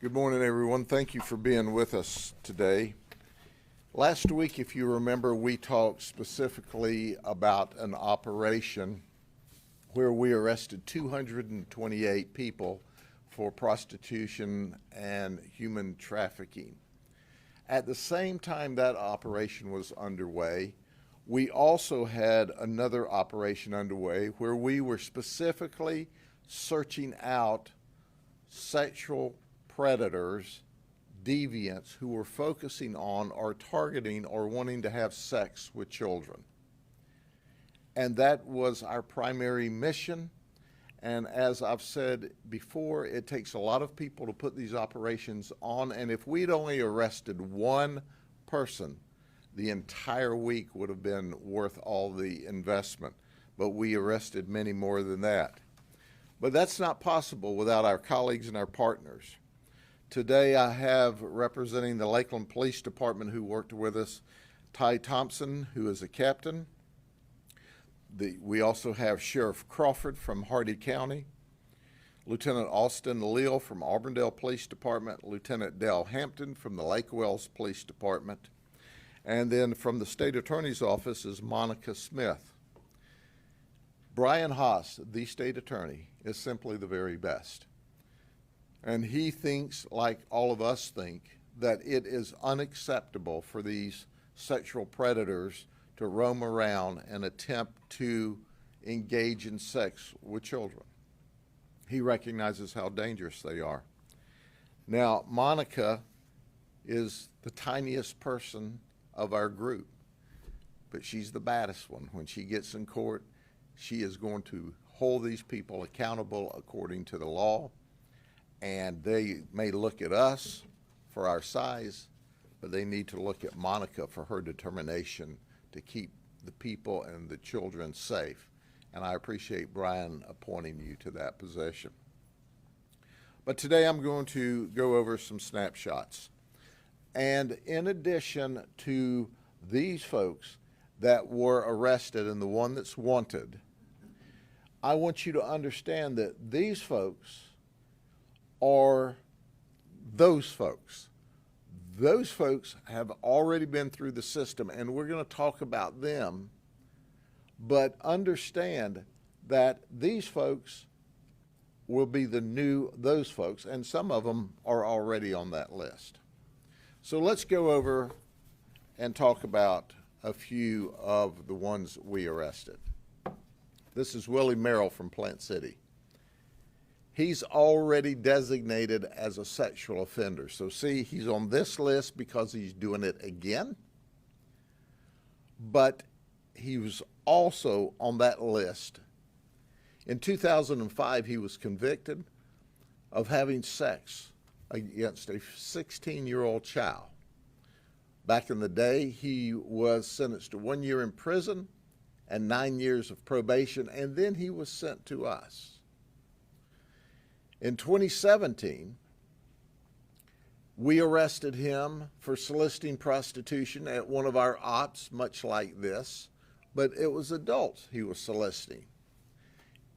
Good morning, everyone. Thank you for being with us today. Last week, if you remember, we talked specifically about an operation where we arrested 228 people for prostitution and human trafficking. At the same time that operation was underway, we also had another operation underway where we were specifically searching out sexual predators, deviants who were focusing on or targeting or wanting to have sex with children. And that was our primary mission. And as I've said before, it takes a lot of people to put these operations on. And if we'd only arrested one person, the entire week would have been worth all the investment. But we arrested many more than that. But that's not possible without our colleagues and our partners. Today I have representing the Lakeland Police Department who worked with us, Ty Thompson, who is a captain. We also have Sheriff Crawford from Hardy County, Lieutenant Austin Leal from Auburndale Police Department, Lieutenant Dale Hampton from the Lake Wells Police Department, and then from the State Attorney's Office is Monica Smith. Brian Haas, the State Attorney, is simply the very best. And he thinks, like all of us think, that it is unacceptable for these sexual predators to roam around and attempt to engage in sex with children. He recognizes how dangerous they are. Now, Monica is the tiniest person of our group, but she's the baddest one. When she gets in court, she is going to hold these people accountable according to the law. And they may look at us for our size, but they need to look at Monica for her determination to keep the people and the children safe. And I appreciate Brian appointing you to that position. But today I'm going to go over some snapshots. And in addition to these folks that were arrested and the one that's wanted, I want you to understand that these folks are those folks. Those folks have already been through the system, and we're going to talk about them, but understand that these folks will be the new those folks, and some of them are already on that list. So let's go over and talk about a few of the ones we arrested. This is Willie Merill from Plant City. He's already designated as a sexual offender. So see, he's on this list because he's doing it again. But he was also on that list. In 2005, he was convicted of having sex against a 16-year-old child. Back in the day, he was sentenced to 1 year in prison and 9 years of probation, and then he was sent to us. In 2017, we arrested him for soliciting prostitution at one of our ops, much like this, but it was adults he was soliciting.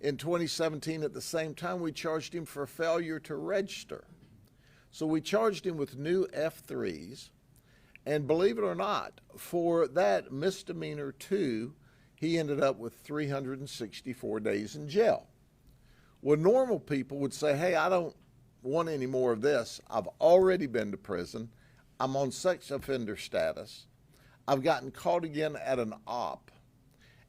In 2017, at the same time, we charged him for failure to register. So we charged him with new F3s, and believe it or not, for that misdemeanor 2, he ended up with 364 days in jail. Well, normal people would say, hey, I don't want any more of this. I've already been to prison. I'm on sex offender status. I've gotten caught again at an op.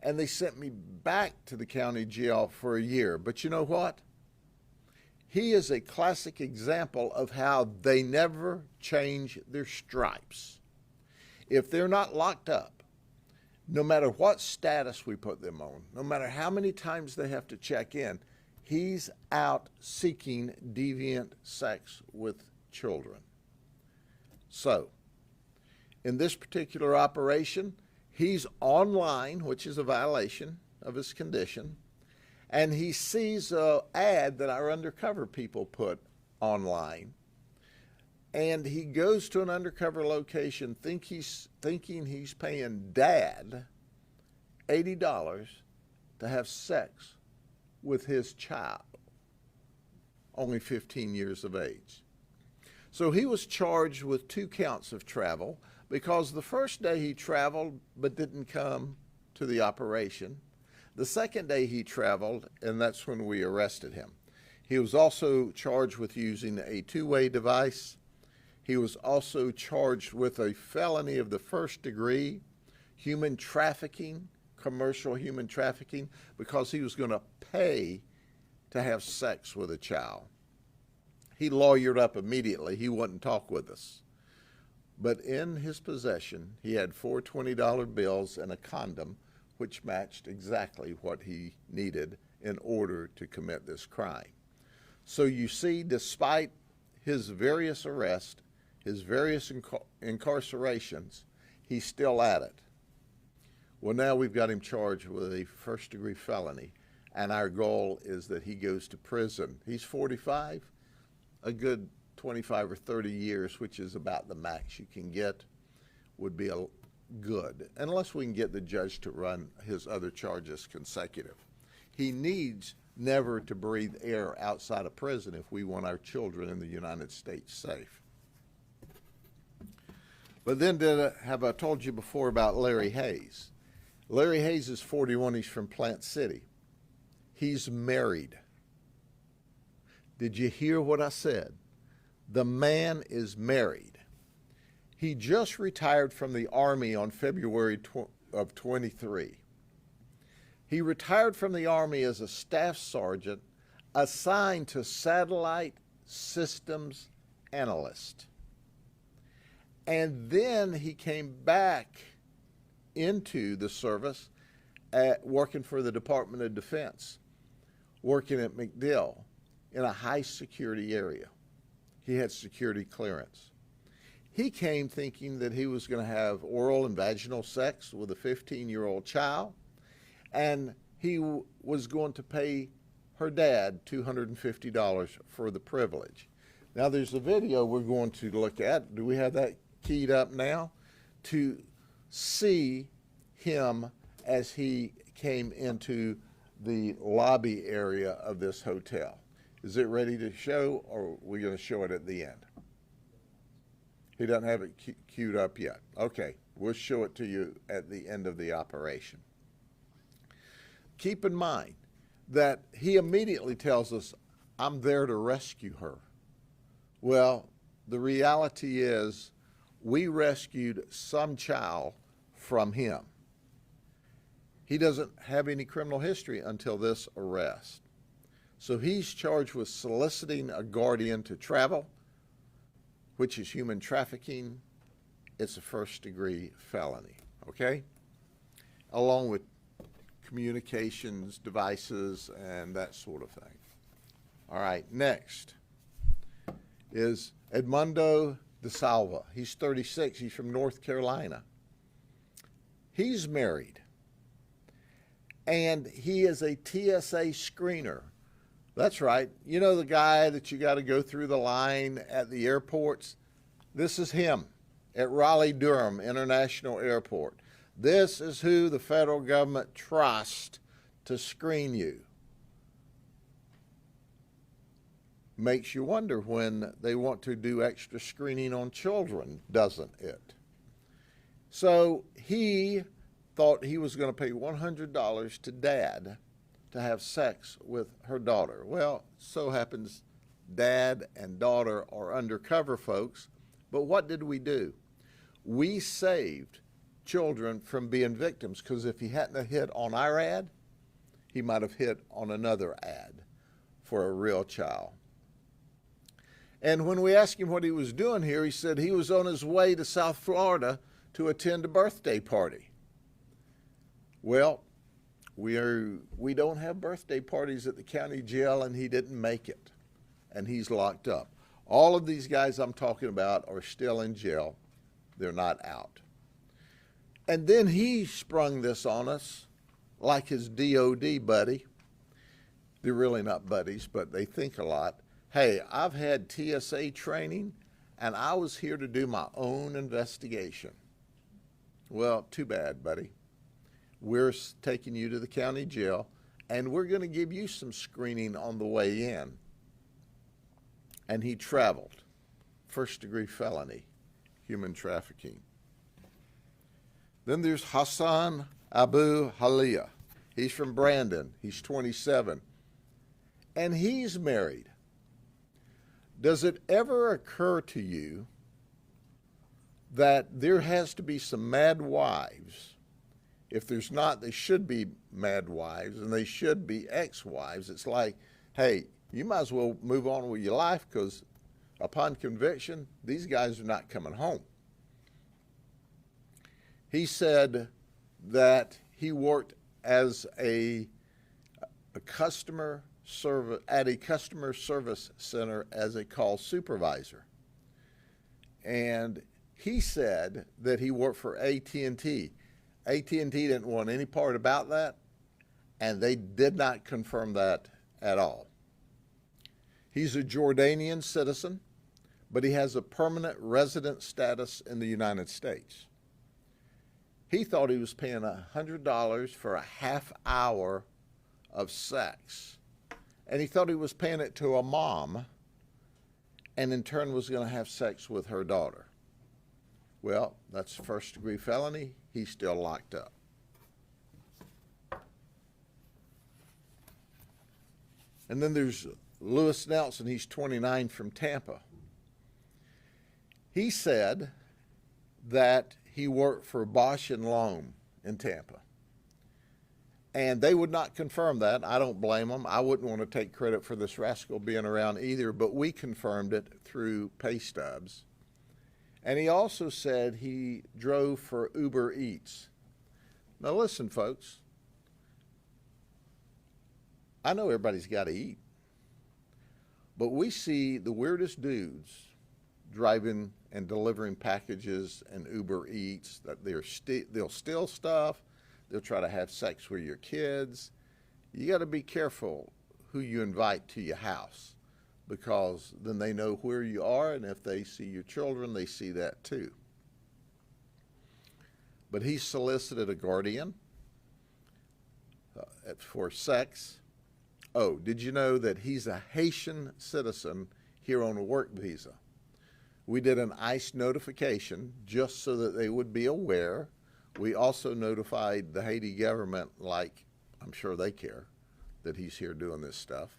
And they sent me back to the county jail for a year. But you know what? He is a classic example of how they never change their stripes. If they're not locked up, no matter what status we put them on, no matter how many times they have to check in, he's out seeking deviant sex with children. So, in this particular operation, he's online, which is a violation of his condition, and he sees an ad that our undercover people put online. And he goes to an undercover location thinking he's paying Dad $80 to have sex with his child, only 15 years of age. So he was charged with 2 counts of travel because the first day he traveled but didn't come to the operation. The second day he traveled, and that's when we arrested him. He was also charged with using a 2-way device. He was also charged with a felony of the 1st degree, human trafficking, commercial human trafficking, because he was going to pay to have sex with a child. He lawyered up immediately. He wouldn't talk with us. But in his possession, he had 4 $20 bills and a condom, which matched exactly what he needed in order to commit this crime. So you see, despite his various arrests, his various incarcerations, he's still at it. Well, now we've got him charged with a 1st-degree felony, and our goal is that he goes to prison. He's 45, a good 25 or 30 years, which is about the max you can get, would be good, unless we can get the judge to run his other charges consecutive. He needs never to breathe air outside of prison if we want our children in the United States safe. But then have I told you before about Larry Hayes? Larry Hayes is 41. He's from Plant City. He's married. Did you hear what I said? The man is married. He just retired from the Army on February of 23. He retired from the Army as a staff sergeant assigned to satellite systems analyst. And then he came back into the service working for the Department of Defense, working at MacDill in a high security area. He had security clearance. He came thinking that he was going to have oral and vaginal sex with a 15-year-old child, and he was going to pay her dad $250 for the privilege. Now there's a video we're going to look at. Do we have that keyed up now? To see him as he came into the lobby area of this hotel. Is it ready to show, or are we going to show it at the end? He doesn't have it queued up yet. Okay, we'll show it to you at the end of the operation. Keep in mind that he immediately tells us, I'm there to rescue her. Well, the reality is we rescued some child from him. He doesn't have any criminal history until this arrest. So he's charged with soliciting a guardian to travel, which is human trafficking. It's a 1st-degree felony, okay? Along with communications devices and that sort of thing. All right, next is Mando Kassi. He's 36. He's from North Carolina. He's married, and he is a TSA screener. That's right. You know the guy that you got to go through the line at the airports? This is him at Raleigh-Durham International Airport. This is who the federal government trusts to screen you. Makes you wonder when they want to do extra screening on children, doesn't it? So he thought he was going to pay $100 to Dad to have sex with her daughter. Well, so happens Dad and daughter are undercover folks, but what did we do? We saved children from being victims, because if he hadn't hit on our ad, he might have hit on another ad for a real child. And when we asked him what he was doing here, he said he was on his way to South Florida to attend a birthday party. Well, we don't have birthday parties at the county jail, and he didn't make it, and he's locked up. All of these guys I'm talking about are still in jail. They're not out. And then he sprung this on us like his DOD buddy. They're really not buddies, but they think a lot. Hey, I've had TSA training, and I was here to do my own investigation. Well, too bad, buddy. We're taking you to the county jail, and we're going to give you some screening on the way in. And he traveled first-degree felony, human trafficking. Then there's Hassan Abuhalia. He's from Brandon. He's 27. And he's married. Does it ever occur to you that there has to be some mad wives? If there's not, they should be mad wives, and they should be ex-wives. It's like, hey, you might as well move on with your life, because upon conviction, these guys are not coming home. He said that he worked as a customer service at a customer service center as a call supervisor. And he said that he worked for AT&T. AT&T didn't want any part about that, and they did not confirm that at all. He's a Jordanian citizen, but he has a permanent resident status in the United States. He thought he was paying $100 for a half hour of sex, and he thought he was paying it to a mom, and in turn was going to have sex with her daughter. Well, that's a first-degree felony. He's still locked up. And then there's Lewis Nelson. He's 29 from Tampa. He said that he worked for Bosch and Loam in Tampa. And they would not confirm that. I don't blame them. I wouldn't want to take credit for this rascal being around either, but we confirmed it through pay stubs. And he also said he drove for Uber Eats. Now listen, folks. I know everybody's got to eat. But we see the weirdest dudes driving and delivering packages and Uber Eats. That they'll steal stuff. They'll try to have sex with your kids. You got to be careful who you invite to your house, because then they know where you are, and if they see your children, they see that too. But he solicited a guardian for sex. Oh, did you know that he's a Haitian citizen here on a work visa? We did an ICE notification just so that they would be aware. We also notified the Haiti government, like I'm sure they care, that he's here doing this stuff.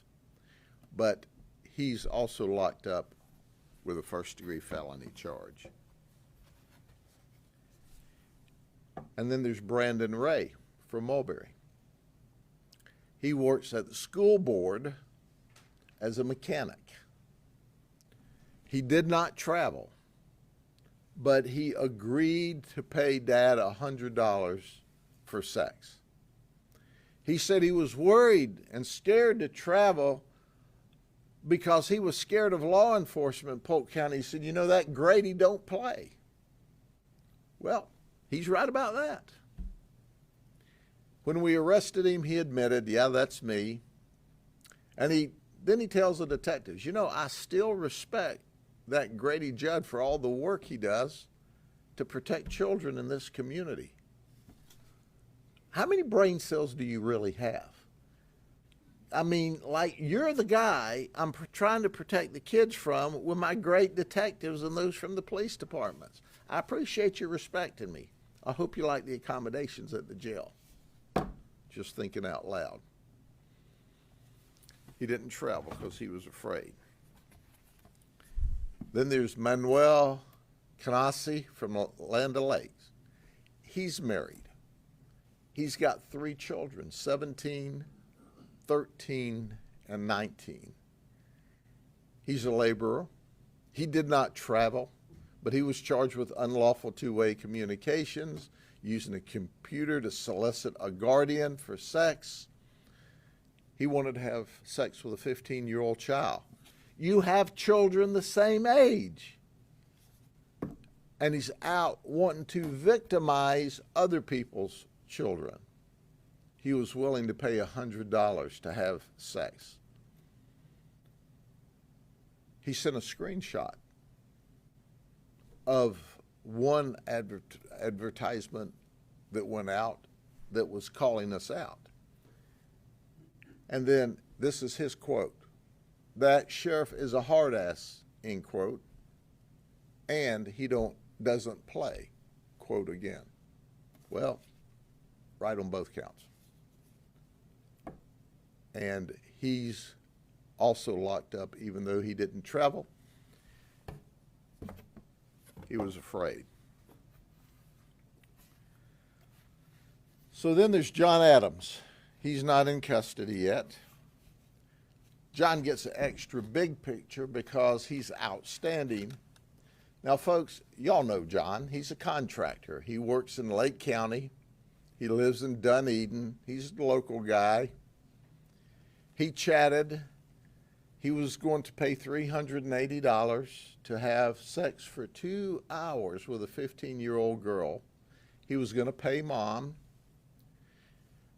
But he's also locked up with a first-degree felony charge. And then there's Brandon Ray from Mulberry. He works at the school board as a mechanic. He did not travel, but he agreed to pay Dad $100 for sex. He said he was worried and scared to travel because he was scared of law enforcement in Polk County. He said, you know, that Grady don't play. Well, he's right about that. When we arrested him, he admitted, yeah, that's me. And then he tells the detectives, you know, I still respect that Grady Judd for all the work he does to protect children in this community. How many brain cells do you really have? I mean, like, you're the guy I'm trying to protect the kids from with my great detectives and those from the police departments. I appreciate you respecting me. I hope you like the accommodations at the jail. Just thinking out loud. He didn't travel because he was afraid. Then there's Manuel Kassi from Land O'Lakes. He's married. He's got 3 children, 17, 13, and 19. He's a laborer. He did not travel, but he was charged with unlawful two-way communications, using a computer to solicit a guardian for sex. He wanted to have sex with a 15-year-old child. You have children the same age. And he's out wanting to victimize other people's children. He was willing to pay $100 to have sex. He sent a screenshot of one advertisement that went out that was calling us out. And then this is his quote. That sheriff is a hard ass, end quote. and he doesn't play, quote again. Well, right on both counts. And he's also locked up, even though he didn't travel. He was afraid. So then there's John Adams. He's not in custody yet. John gets an extra big picture because he's outstanding. Now, folks, y'all know John. He's a contractor. He works in Lake County. He lives in Dunedin. He's a local guy. He chatted. He was going to pay $380 to have sex for 2 hours with a 15-year-old girl. He was going to pay mom.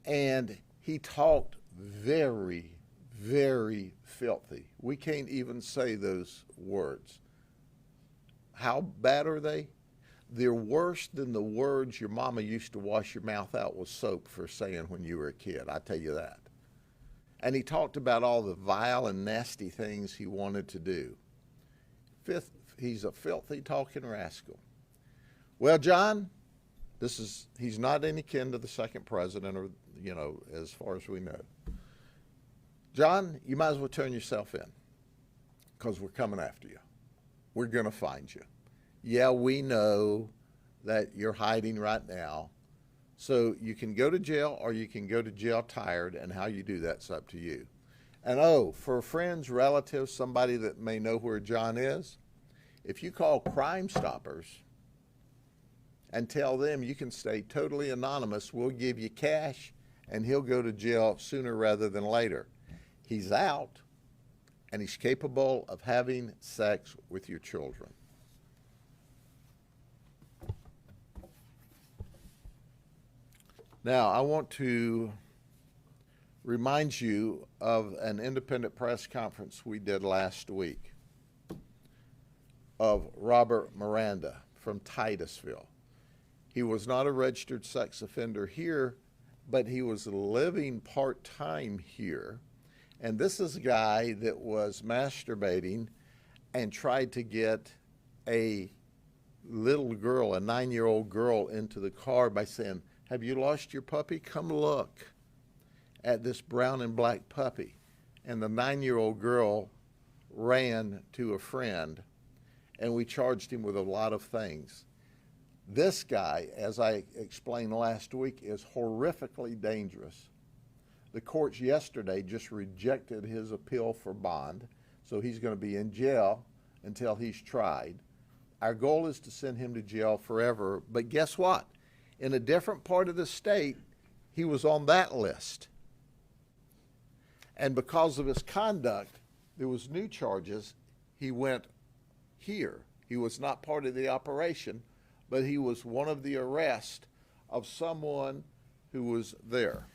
And he talked very, very filthy. We can't even say those words. How bad are they? They're worse than the words your mama used to wash your mouth out with soap for saying when you were a kid. I tell you that. And he talked about all the vile and nasty things he wanted to do. Fifth, he's a filthy talking rascal. Well, John, he's not any kin to the second president, or, as far as we know. John, you might as well turn yourself in, because we're coming after you. We're going to find you. Yeah, we know that you're hiding right now. So you can go to jail, or you can go to jail tired, and how you do that's up to you. And for friends, relatives, somebody that may know where John is, if you call Crime Stoppers and tell them you can stay totally anonymous, we'll give you cash, and he'll go to jail sooner rather than later. He's out, and he's capable of having sex with your children. Now, I want to remind you of an independent press conference we did last week of Robert Miranda from Titusville. He was not a registered sex offender here, but he was living part-time here. And this is a guy that was masturbating and tried to get a little girl, a 9-year-old girl, into the car by saying, "Have you lost your puppy? Come look at this brown and black puppy." And the 9-year-old girl ran to a friend, and we charged him with a lot of things. This guy, as I explained last week, is horrifically dangerous. The courts yesterday just rejected his appeal for bond, so he's going to be in jail until he's tried. Our goal is to send him to jail forever, but guess what? In a different part of the state, he was on that list. And because of his conduct, there was new charges. He went here. He was not part of the operation, but he was one of the arrests of someone who was there.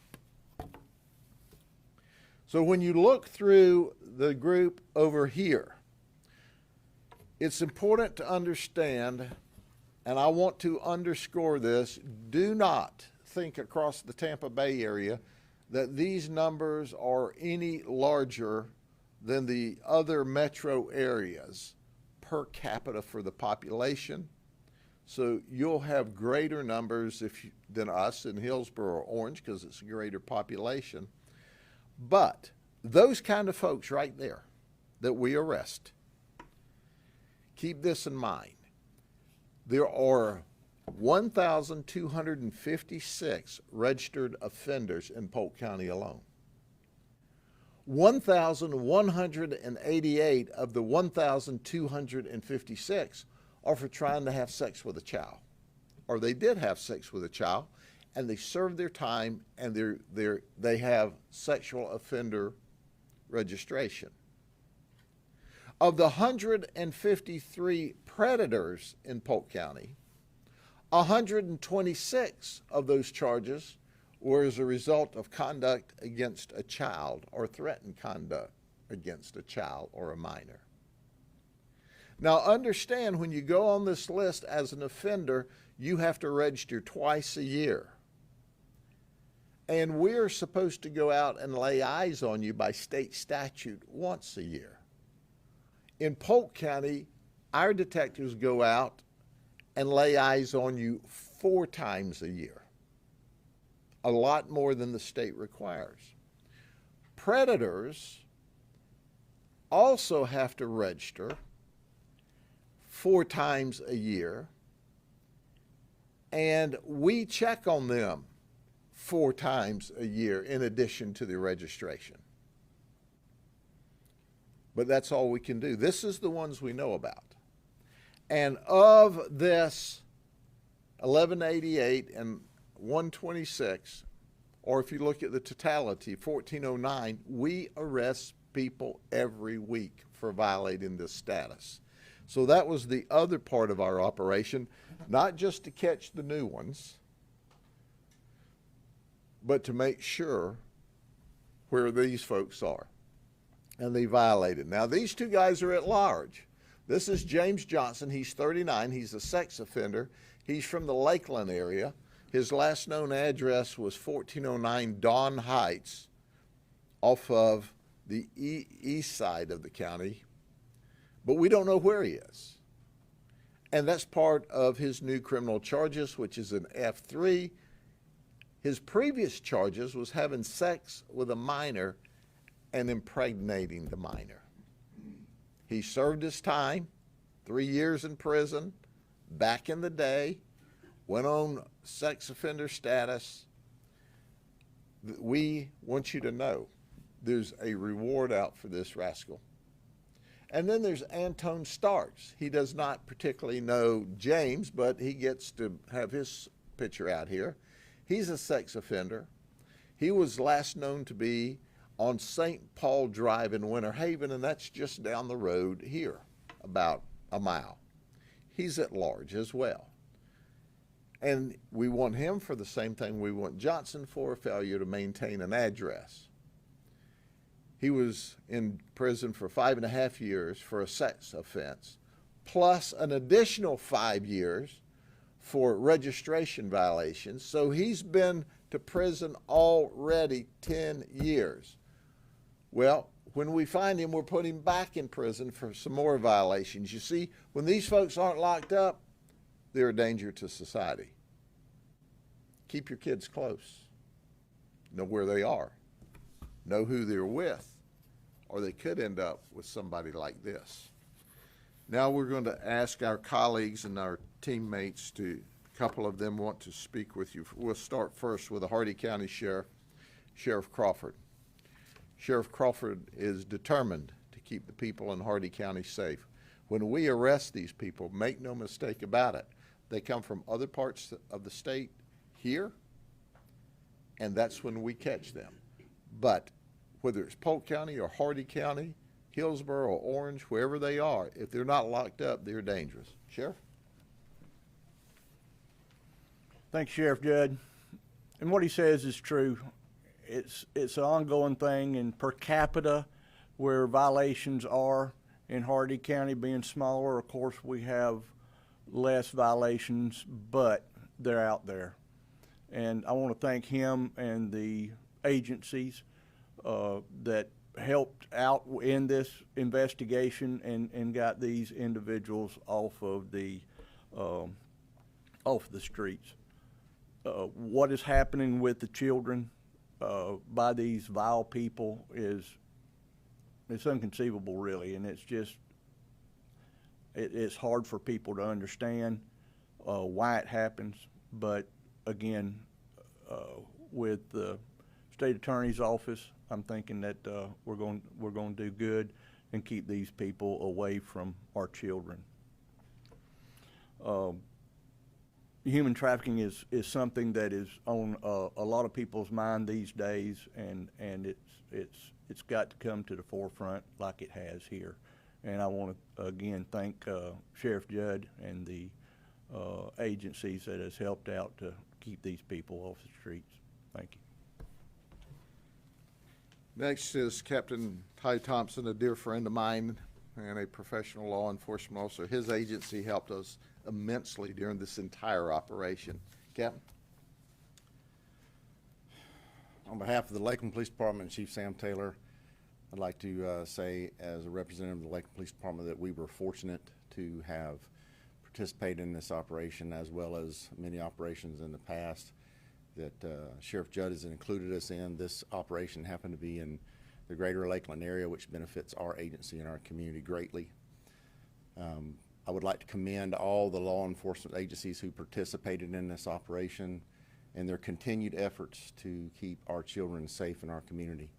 So when you look through the group over here, it's important to understand, and I want to underscore this, do not think across the Tampa Bay area that these numbers are any larger than the other metro areas per capita for the population. So you'll have greater numbers than us in Hillsborough or Orange because it's a greater population. But those kind of folks right there that we arrest, keep this in mind. There are 1,256 registered offenders in Polk County alone. 1,188 of the 1,256 are for trying to have sex with a child, or they did have sex with a child, and they served their time, and they have sexual offender registration. Of the 153 predators in Polk County, 126 of those charges were as a result of conduct against a child or threatened conduct against a child or a minor. Now understand, when you go on this list as an offender, you have to register twice a year. And we're supposed to go out and lay eyes on you by state statute once a year. In Polk County, our detectives go out and lay eyes on you 4 times a year, a lot more than the state requires. Predators also have to register 4 times a year, and we check on them 4 times a year in addition to the registration. But that's all we can do. This is the ones we know about. And of this 1188 and 126, or if you look at the totality, 1409, we arrest people every week for violating this status. So that was the other part of our operation, not just to catch the new ones, but to make sure where these folks are. And they violated. Now, these 2 guys are at large. This is James Johnson. He's 39. He's a sex offender. He's from the Lakeland area. His last known address was 1409 Dawn Heights, off of the east side of the county. But we don't know where he is. And that's part of his new criminal charges, which is an F3. His previous charges was having sex with a minor and impregnating the minor. He served his time, 3 years in prison, back in the day, went on sex offender status. We want you to know there's a reward out for this rascal. And then there's Antone Starks. He does not particularly know James, but he gets to have his picture out here. He's a sex offender. He was last known to be on St. Paul Drive in Winter Haven, and that's just down the road here, about a mile. He's at large as well. And we want him for the same thing we want Johnson for, failure to maintain an address. He was in prison for 5.5 years for a sex offense, plus an additional 5 years for registration violations. So he's been to prison already 10 years. Well, when we find him, we'll put him back in prison for some more violations. You see, when these folks aren't locked up, they're a danger to society. Keep your kids close. Know where they are. Know who they're with, or they could end up with somebody like this. Now we're going to ask our colleagues and our teammates a couple of them want to speak with you. We'll start first with the Hardy County Sheriff, Sheriff Crawford. Sheriff Crawford is determined to keep the people in Hardy County safe. When we arrest these people, make no mistake about it, they come from other parts of the state here, and that's when we catch them. But whether it's Polk County or Hardy County, Hillsborough or Orange, wherever they are, if they're not locked up, they're dangerous. Sheriff? Thanks, Sheriff Judd. And what he says is true. It's an ongoing thing, and per capita, where violations are in Hardy County being smaller, of course, we have less violations, but they're out there. And I want to thank him and the agencies that helped out in this investigation and got these individuals off of the streets. What is happening with the children by these vile people it's inconceivable, really, and it's hard for people to understand why it happens. But again, with the state attorney's office, I'm thinking that we're going to do good and keep these people away from our children. Human trafficking is something that is on a lot of people's mind these days, and it's got to come to the forefront like it has here. And I want to again thank Sheriff Judd and the agencies that has helped out to keep these people off the streets. Thank you. Next is Captain Ty Thompson, a dear friend of mine and a professional law enforcement officer. His agency helped us immensely during this entire operation. Captain? On behalf of the Lakeland Police Department and Chief Sam Taylor, I'd like to say, as a representative of the Lakeland Police Department, that we were fortunate to have participated in this operation, as well as many operations in the past that Sheriff Judd has included us in. This operation happened to be in the greater Lakeland area, which benefits our agency and our community greatly. I would like to commend all the law enforcement agencies who participated in this operation and their continued efforts to keep our children safe in our community.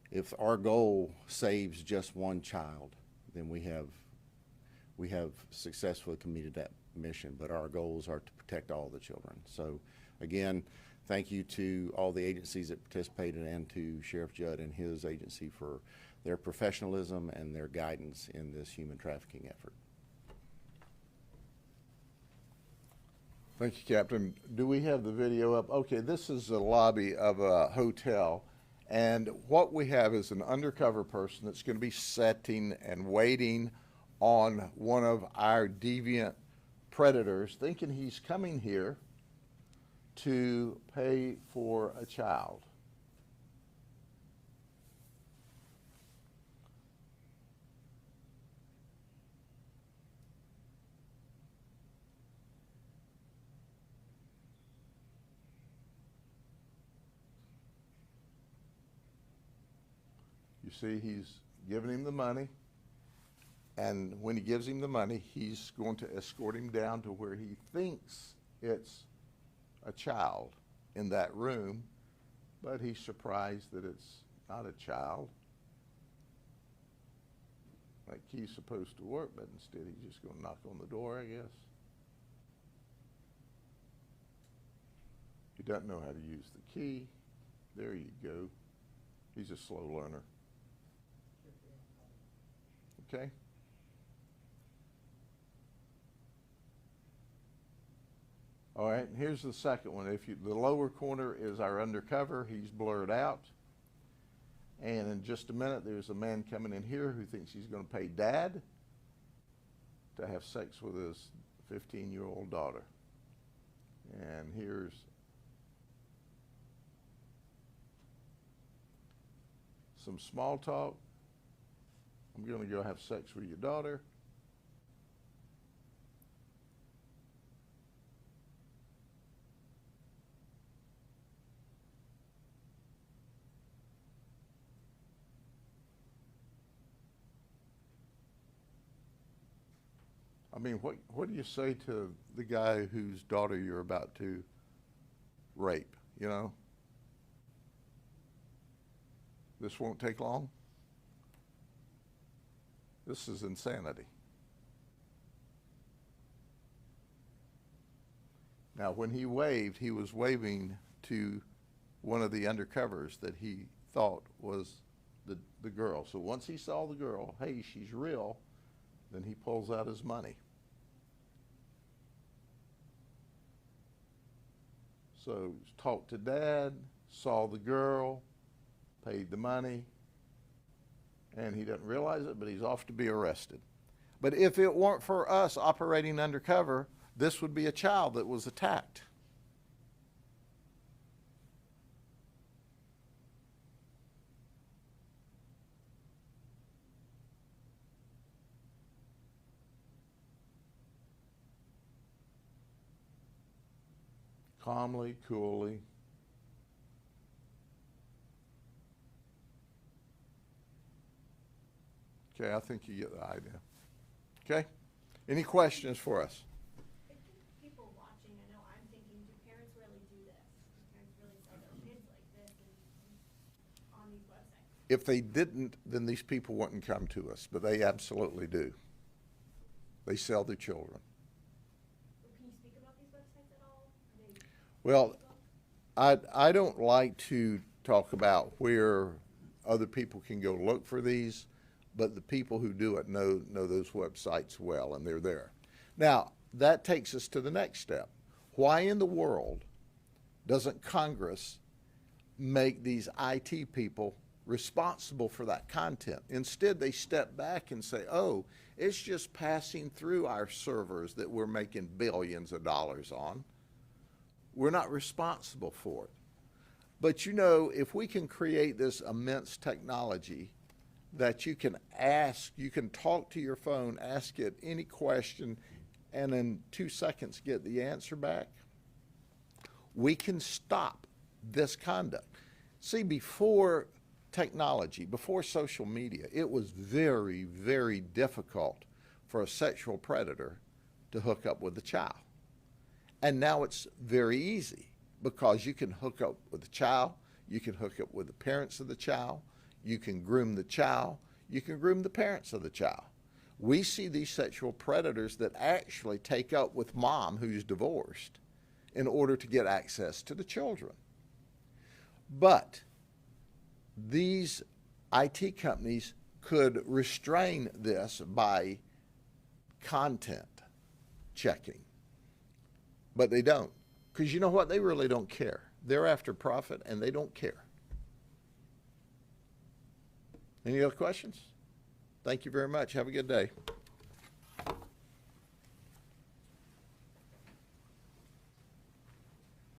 If our goal saves just one child, then we have successfully completed that mission, but our goals are to protect all the children. So again, thank you to all the agencies that participated and to Sheriff Judd and his agency for their professionalism and their guidance in this human trafficking effort. Thank you, Captain. Do we have the video up? Okay, this is the lobby of a hotel, and what we have is an undercover person that's going to be setting and waiting on one of our deviant predators, thinking he's coming here to pay for a child. You see, he's giving him the money, and when he gives him the money, he's going to escort him down to where he thinks it's a child in that room, but he's surprised that it's not a child. Like he's supposed to work, but instead he's just going to knock on the door, I guess. He doesn't know how to use the key. There you go. He's a slow learner. Okay. All right, and here's the second one. The lower corner is our undercover. He's blurred out. And in just a minute, there's a man coming in here who thinks he's going to pay Dad to have sex with his 15-year-old daughter. And here's some small talk. I'm going to go have sex with your daughter. I mean, what do you say to the guy whose daughter you're about to rape, you know? This won't take long? This is insanity. Now, when he waved, he was waving to one of the undercovers that he thought was the girl. So once he saw the girl, hey, she's real, then he pulls out his money. So talked to Dad, saw the girl, paid the money, and he doesn't realize it, but he's off to be arrested. But if it weren't for us operating undercover, this would be a child that was attacked. Calmly, coolly. Okay, I think you get the idea. Okay? Any questions for us? I think people watching, I know I'm thinking, do parents really do this? Do parents really sell their kids like this on these websites? If they didn't, then these people wouldn't come to us, but they absolutely do. They sell their children. Can you speak about these websites at all? Well, I don't like to talk about where other people can go look for these, but the people who do it know those websites well, and they're there. Now, that takes us to the next step. Why in the world doesn't Congress make these IT people responsible for that content? Instead, they step back and say, oh, it's just passing through our servers that we're making billions of dollars on. We're not responsible for it. But you know, if we can create this immense technology that you can ask, you can talk to your phone, ask it any question, and in 2 seconds get the answer back, we can stop this conduct. See, before technology, before social media, it was very, very difficult for a sexual predator to hook up with a child. And now it's very easy because you can hook up with the child, you can hook up with the parents of the child, you can groom the child, you can groom the parents of the child. We see these sexual predators that actually take up with mom who's divorced in order to get access to the children. But these IT companies could restrain this by content checking. But they don't. Because you know what? They really don't care. They're after profit and they don't care. Any other questions? Thank you very much. Have a good day.